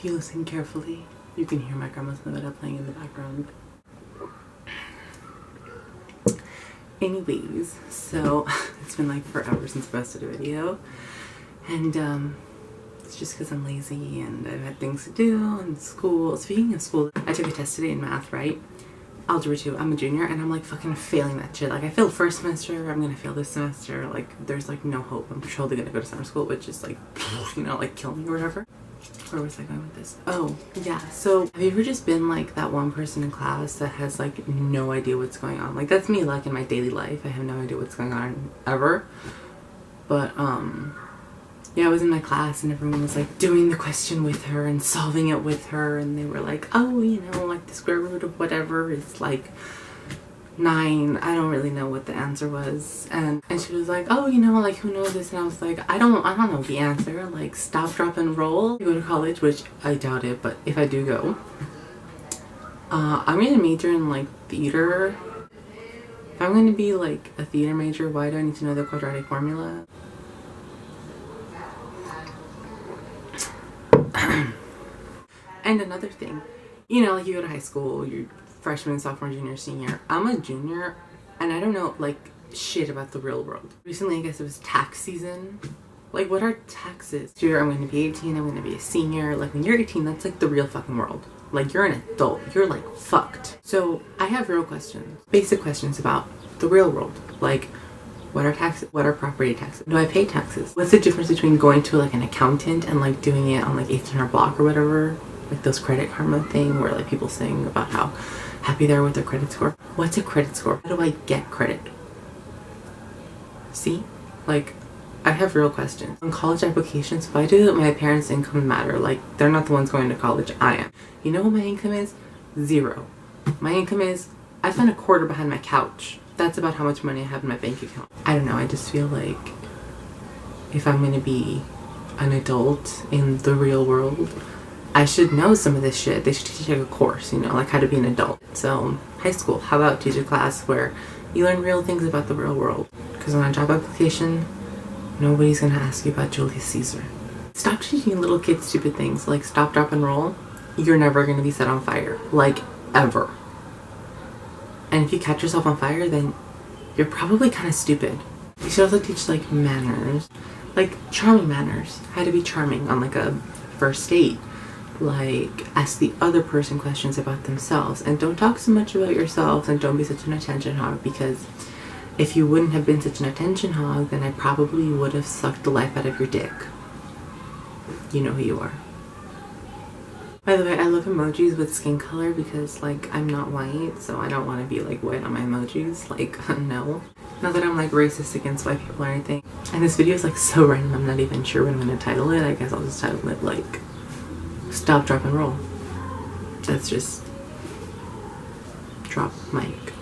If you listen carefully, you can hear my grandma's Nevada playing in the background. Anyways, so it's been like forever since I posted a video, and it's just because I'm lazy and I've had things to do in school. Speaking of school, I took a test today in math, right? Algebra 2. I'm a junior and I'm like fucking failing that shit. Like I failed first semester, I'm gonna fail this semester. Like there's like no hope. I'm totally gonna go to summer school, which is like, you know, like kill me or whatever. Where was I going with this? Oh, yeah. So have you ever just been like that one person in class that has like no idea what's going on? Like that's me, like in my daily life. I have no idea what's going on ever. But yeah, I was in my class and everyone was like doing the question with her and solving it with her, and they were like, oh, you know, like the square root of whatever is like 9. I don't really know what the answer was. And she was like, oh, you know, like who knows this? And I was like, I don't know the answer. Like stop, drop, and roll. I go to college, which I doubt it, but if I do go, I'm gonna major in like theater. If I'm gonna be like a theater major, why do I need to know the quadratic formula? And another thing, you know, like you go to high school, you're freshman, sophomore, junior, senior. I'm a junior and I don't know like shit about the real world. Recently, I guess it was tax season. Like what are taxes? Here I'm going to be 18, I'm going to be a senior. Like when you're 18, that's like the real fucking world. Like you're an adult, you're like fucked. So I have real questions, basic questions about the real world. Like what are taxes? What are property taxes? Do I pay taxes? What's the difference between going to like an accountant and like doing it on like 800 block or whatever? Like those Credit Karma thing where like people sing about how happy they are with their credit score. What's a credit score? How do I get credit? See? Like, I have real questions. On college applications, why do my parents' income matter? Like, they're not the ones going to college, I am. You know what my income is? 0. My income is, I found a quarter behind my couch. That's about how much money I have in my bank account. I don't know, I just feel like if I'm gonna be an adult in the real world, I should know some of this shit. They should teach like a course, you know, like how to be an adult. So high school, how about teach a class where you learn real things about the real world? Because on a job application, nobody's gonna ask you about Julius Caesar. Stop teaching little kids stupid things like stop, drop, and roll. You're never gonna be set on fire, like ever. And if you catch yourself on fire, then you're probably kind of stupid. You should also teach like manners, like charming manners, how to be charming on like a first date. Like ask the other person questions about themselves and don't talk so much about yourself, and don't be such an attention hog, because if you wouldn't have been such an attention hog, then I probably would have sucked the life out of your dick. You know who you are. By the way, I love emojis with skin color because like I'm not white, so I don't want to be like white on my emojis. Like no. Not that I'm like racist against white people or anything. And this video is like so random, I'm not even sure what I'm going to title it. I guess I'll just title it like stop, drop, and roll. That's just drop mic.